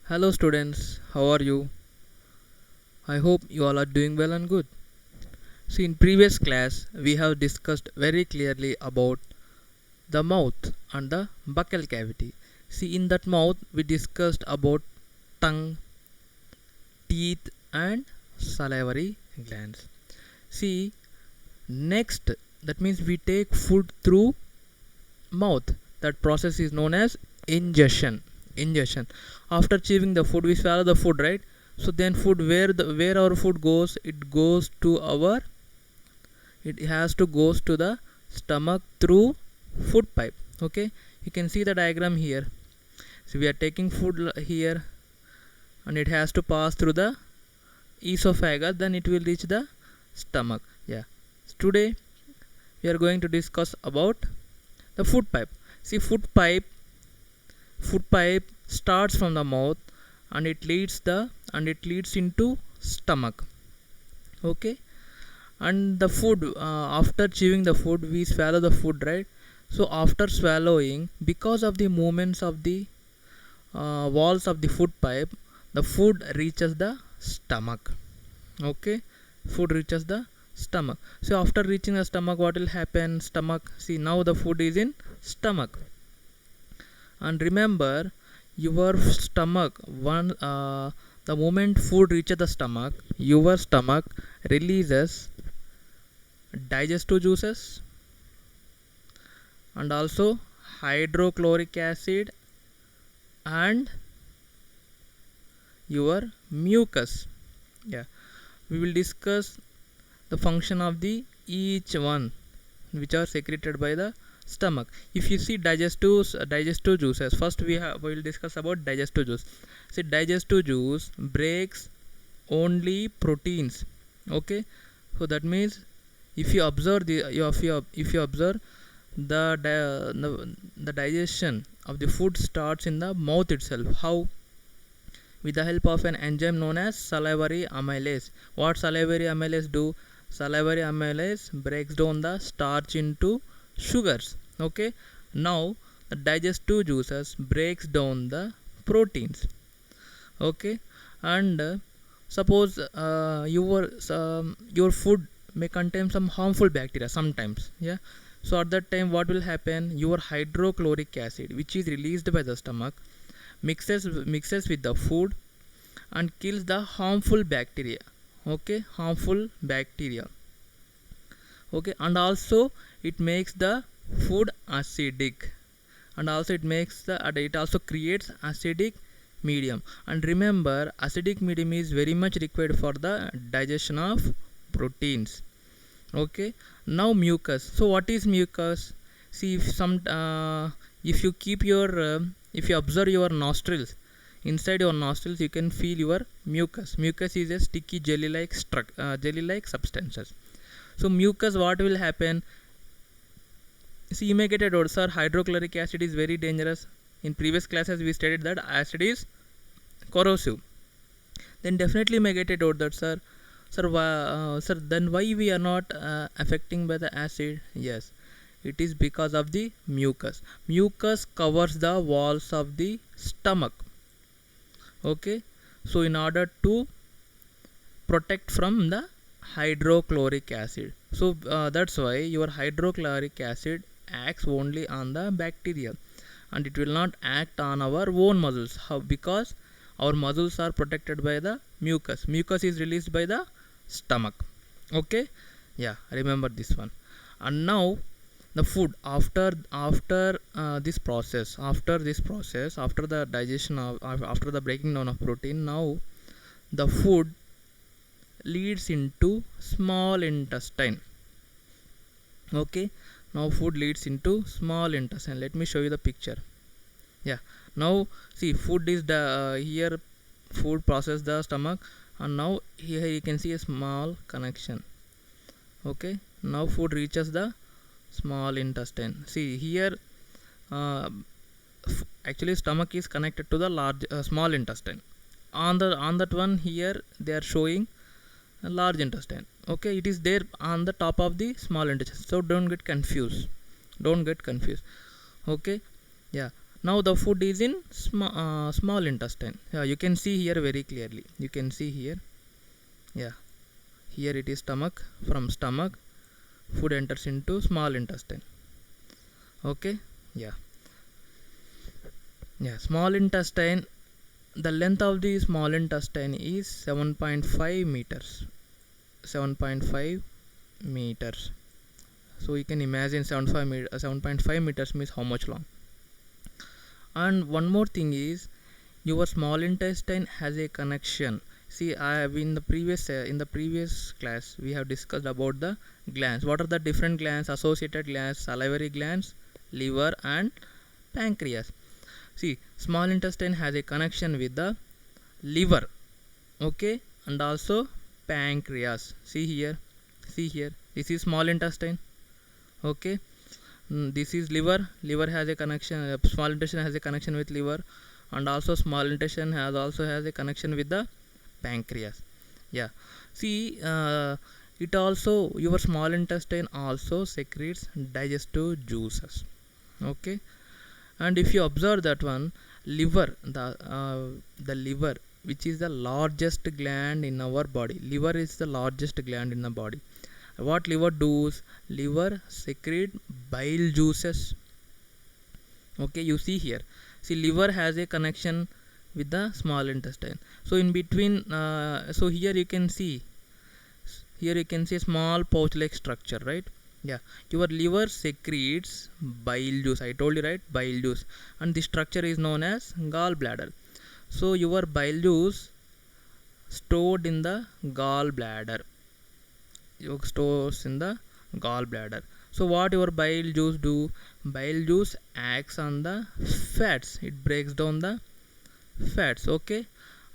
Hello students, how are you? I hope you all are doing well and good. See, in previous class we have discussed very clearly about the mouth and the buccal cavity. See, in that mouth we discussed about tongue, teeth and salivary glands. See, next, that means we take food through mouth. That process is known as ingestion. After chewing the food, we swallow the food, right? So then food, where our food goes, it has to goes to the stomach through food pipe. Okay, you can see the diagram here. So we are taking food here, and it has to pass through the esophagus, then it will reach the stomach. Yeah, today we are going to discuss about the food pipe. See, food pipe starts from the mouth, and it leads into stomach. Okay, and the food, after chewing the food we swallow the food, right? So after swallowing, because of the movements of the walls of the food pipe, the food reaches the stomach. Okay, food reaches the stomach. So after reaching the stomach, what will happen? Stomach, see, now the food is in stomach. And remember, your stomach, the moment food reaches the stomach, your stomach releases digestive juices and also hydrochloric acid and your mucus. Yeah, we will discuss the function of the each one which are secreted by the stomach. If you see digestive juices, first we will discuss about digestive juice. See, digestive juice breaks only proteins. Okay, so that means if you observe if you observe the digestion of the food starts in the mouth itself. How? With the help of an enzyme known as salivary amylase. What salivary amylase do? Salivary amylase breaks down the starch into sugars. Okay, now the digestive juices breaks down the proteins. Okay, and suppose your food may contain some harmful bacteria sometimes. Yeah, so at that time what will happen? Your hydrochloric acid, which is released by the stomach, mixes with the food and kills the harmful bacteria. Okay, harmful bacteria. Okay, and also it makes the food acidic, and also it also creates acidic medium. And remember, acidic medium is very much required for the digestion of proteins. Okay, now mucus. So what is mucus? See, if you keep your if you observe your nostrils, inside your nostrils you can feel your mucus is a sticky jelly like substances. So mucus, what will happen? See, you may get a doubt, sir, hydrochloric acid is very dangerous. In previous classes we studied that acid is corrosive. Then definitely you may get a doubt that, sir, then why we are not affecting by the acid? Yes, it is because of the mucus covers the walls of the stomach. Okay, so in order to protect from the hydrochloric acid, so that's why your hydrochloric acid acts only on the bacteria, and it will not act on our own muscles. How? Because our muscles are protected by the mucus is released by the stomach. Okay, yeah, remember this one. And now the food, after the digestion of after the breaking down of protein, now the food leads into small intestine. Okay, now food leads into small intestine. Let me show you the picture. Yeah, now see, food is the here food process the stomach, and now here you can see a small connection. Okay, now food reaches the small intestine. See here, uh, actually stomach is connected to the large small intestine. On that one here they are showing a large intestine. Okay, it is there on the top of the small intestine, so don't get confused. Okay, yeah. Now the food is in small intestine. You can see here very clearly. You can see here. Yeah, here it is stomach. From stomach, food enters into small intestine. Okay. Yeah. Yeah. Small intestine. The length of the small intestine is 7.5 meters. 7.5 meters. So you can imagine 7.5 meters means how much long. And one more thing is, your small intestine has a connection. See, I have in the previous class we have discussed about the glands. What are the different glands? Associated glands, salivary glands, liver and pancreas. See, small intestine has a connection with the liver, okay, and also pancreas. See here, this is small intestine, okay. This is liver. Liver has a connection, small intestine has a connection with liver, and also small intestine has a connection with the pancreas. Yeah. See, it also, your small intestine also secretes digestive juices, okay. And if you observe that one, liver, the liver, which is the largest gland in our body. Liver is the largest gland in the body. What liver does? Liver secrete bile juices, okay. You see here, see, liver has a connection with the small intestine. So in between, so here you can see, small pouch like structure, right? Yeah, your liver secretes bile juice. I told you, right? Bile juice, and the structure is known as gallbladder. So your bile juice stored in the gallbladder, you stores in the gallbladder. So what your bile juice do? Bile juice acts on the fats, it breaks down the fats, okay.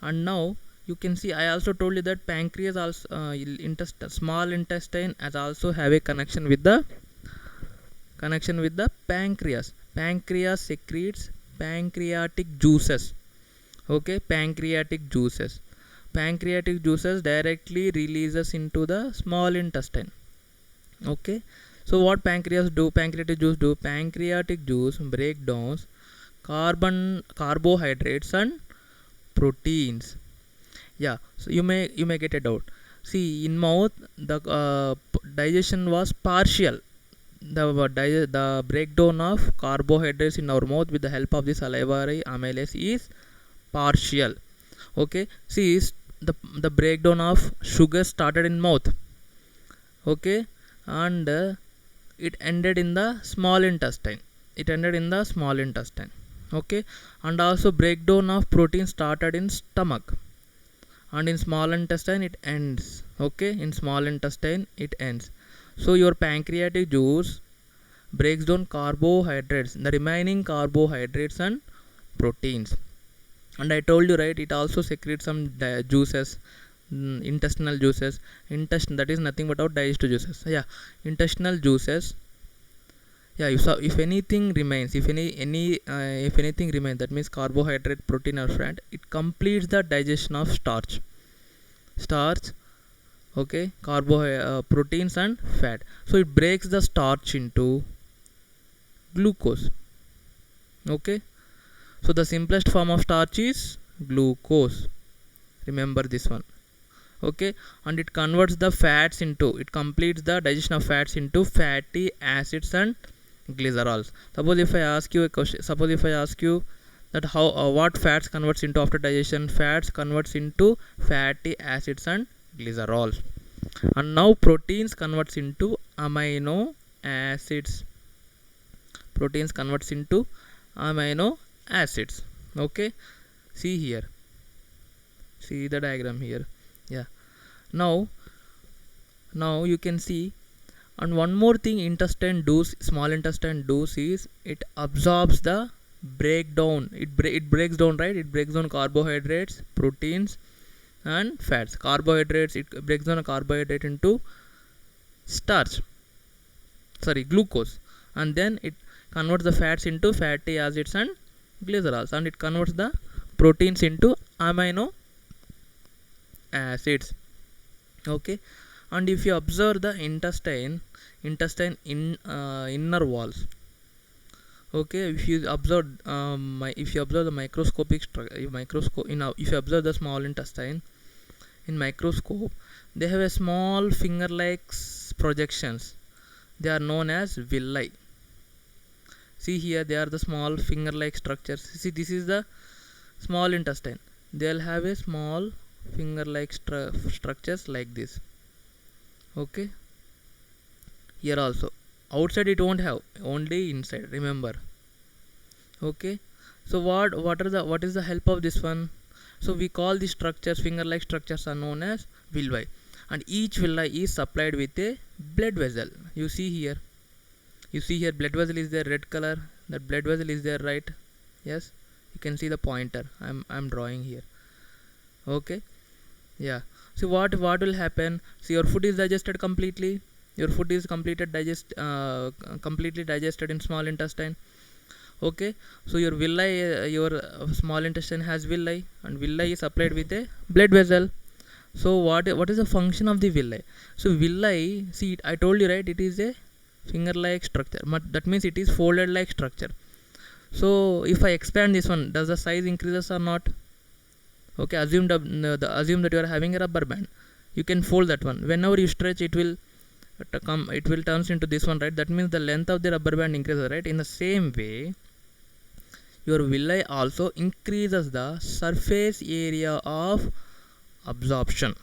And now you can see, I also told you that pancreas also, small intestine as also have a connection with the pancreas. Pancreas secretes pancreatic juices, okay. Pancreatic juices directly releases into the small intestine, okay. So what pancreatic juice do? Pancreatic juice break down carbohydrates and proteins. Yeah, so you may get a doubt. See, in mouth the digestion was partial. The breakdown of carbohydrates in our mouth with the help of the salivary amylase is partial, okay. See, the breakdown of sugar started in mouth, okay, and it ended in the small intestine. Okay. And also breakdown of protein started in stomach, and in small intestine it ends, okay. In small intestine it ends. So your pancreatic juice breaks down carbohydrates, the remaining carbohydrates and proteins. And I told you, right, it also secretes some juices, intestinal juices. Intestine, that is nothing but our digestive juices. Yeah, intestinal juices. Yeah, if anything remains, if anything remains, that means carbohydrate, protein or fat, it completes the digestion of starch, okay, proteins and fat. So it breaks the starch into glucose, okay. So the simplest form of starch is glucose, remember this one, okay. And it converts the fats into, it completes the digestion of fats into fatty acids and glycerols. Suppose if I ask you a question, that how what fats converts into after digestion? Fats converts into fatty acids and glycerols. And now proteins converts into amino acids. Okay. See here, see the diagram here. Yeah, now you can see. And one more thing small intestine does is it absorbs the breakdown. It breaks down, right? It breaks down carbohydrates, proteins and fats. Carbohydrates, it breaks down a carbohydrate into glucose, and then it converts the fats into fatty acids and glycerols, and it converts the proteins into amino acids, okay. And if you observe the intestine in inner walls, Okay, if you observe if you observe the microscopic if you observe the small intestine in microscope, they have a small finger like projections. They are known as villi. See here, they are the small finger like structures. See, this is the small intestine. They'll have a small finger like structures like this. Okay, here also outside it won't have, only inside, remember. Okay, so what is the help of this one? So we call these structures, finger like structures, are known as villi, and each villi is supplied with a blood vessel. You see here blood vessel is there, red color. That blood vessel is there, right? Yes, you can see the pointer I'm drawing here. Okay, yeah. So what will happen? So your food is digested completely. Your food is completely digested in small intestine. Okay, so your your small intestine has villi, and villi is supplied with a blood vessel. So what is the function of the villi? So villi, see, I told you, right, it is a finger like structure, but that means it is folded like structure. So if I expand this one, does the size increases or not? Okay, assume that you are having a rubber band. You can fold that one. Whenever you stretch, it will turns into this one, right? That means the length of the rubber band increases, right? In the same way, your villi also increases the surface area of absorption.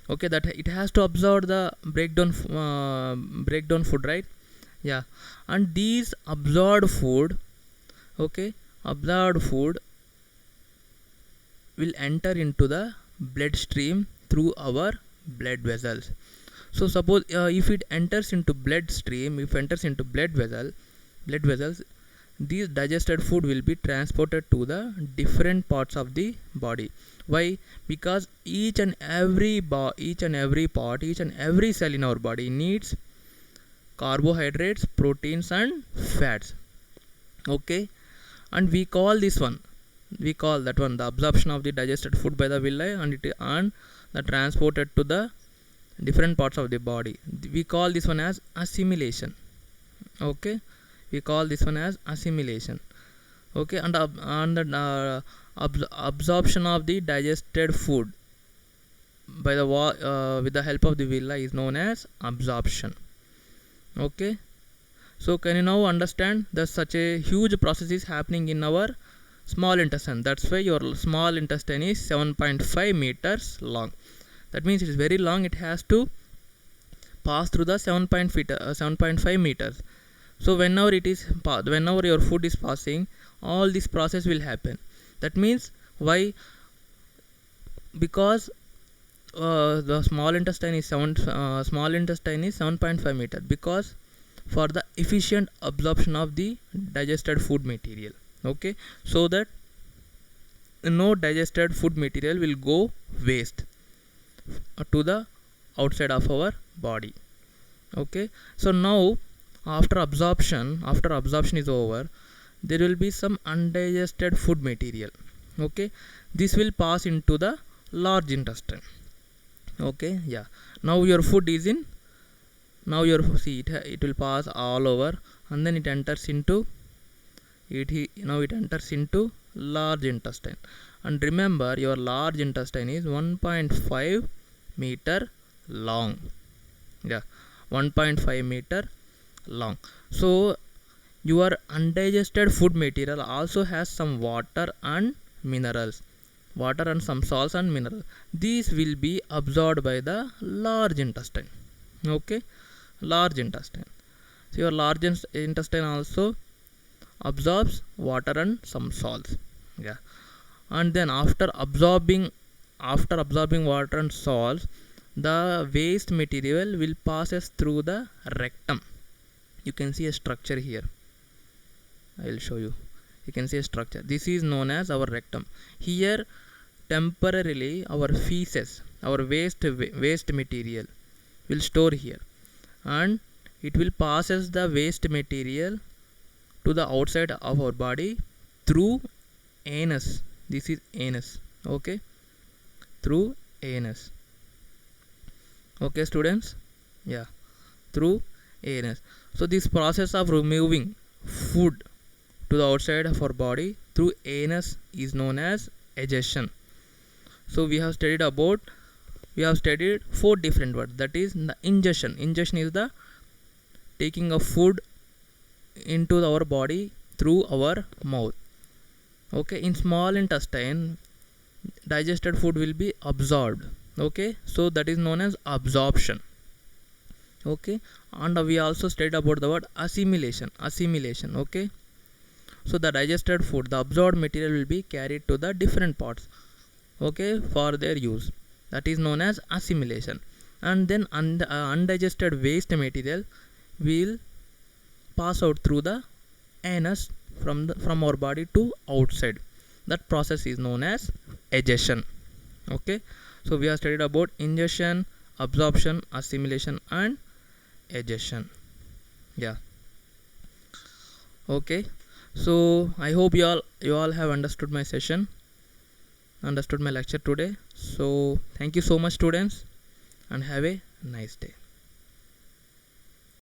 Okay, that it has to absorb the breakdown food, right? Yeah, and these absorbed food, okay, absorbed food will enter into the bloodstream through our blood vessels. So suppose if it enters into bloodstream, if enters into blood vessels, these digested food will be transported to the different parts of the body. Why? Because each and every part, each and every cell in our body needs carbohydrates, proteins, and fats. Okay, and we call that one the absorption of the digested food by the villi, and the transported to the different parts of the body. We call this one as assimilation. Okay, we call this one as assimilation. Okay, and the absorption of the digested food by the with the help of the villi is known as absorption. Okay, so can you now understand that such a huge process is happening in our small intestine? That's why your small intestine is 7.5 meters long. That means it is very long. It has to pass through the 7.5 meters. So whenever your food is passing, all this process will happen. That means why? Because the small intestine is 7.5 meter, because for the efficient absorption of the digested food material. Okay, so that no digested food material will go waste to the outside of our body. Okay, so now after absorption is over, there will be some undigested food material. Okay, this will pass into the large intestine. Okay, yeah, now your food is in, now your see it will pass all over, and then it enters into now it enters into large intestine. And remember, your large intestine is 1.5 meter long. Yeah, 1.5 meter long. So your undigested food material also has some water and some salts and minerals. These will be absorbed by the large intestine. Okay, large intestine. So your large intestine also absorbs water and some salts. Yeah, and then after absorbing water and salts, the waste material will passes through the rectum. You can see a structure here. I will show you. You can see a structure. This is known as our rectum. Here, temporarily, our feces, our waste material will store here, and it will passes the waste material to the outside of our body through anus. This is anus. Okay, through anus. Okay, students. Yeah, through anus. So this process of removing food to the outside of our body through anus is known as egestion. So we have studied four different words. That is the ingestion. Ingestion is the taking of food into our body through our mouth. Okay, in small intestine, digested food will be absorbed. Okay, so that is known as absorption. Okay, and we also studied about the word assimilation. Okay, so the digested food, the absorbed material will be carried to the different parts, okay, for their use. That is known as assimilation. And then undigested waste material will pass out through the anus from our body to outside. That process is known as egestion. Okay, so we have studied about ingestion, absorption, assimilation, and egestion. Yeah. Okay, so I hope you all have understood my lecture today. So thank you so much, students, and have a nice day.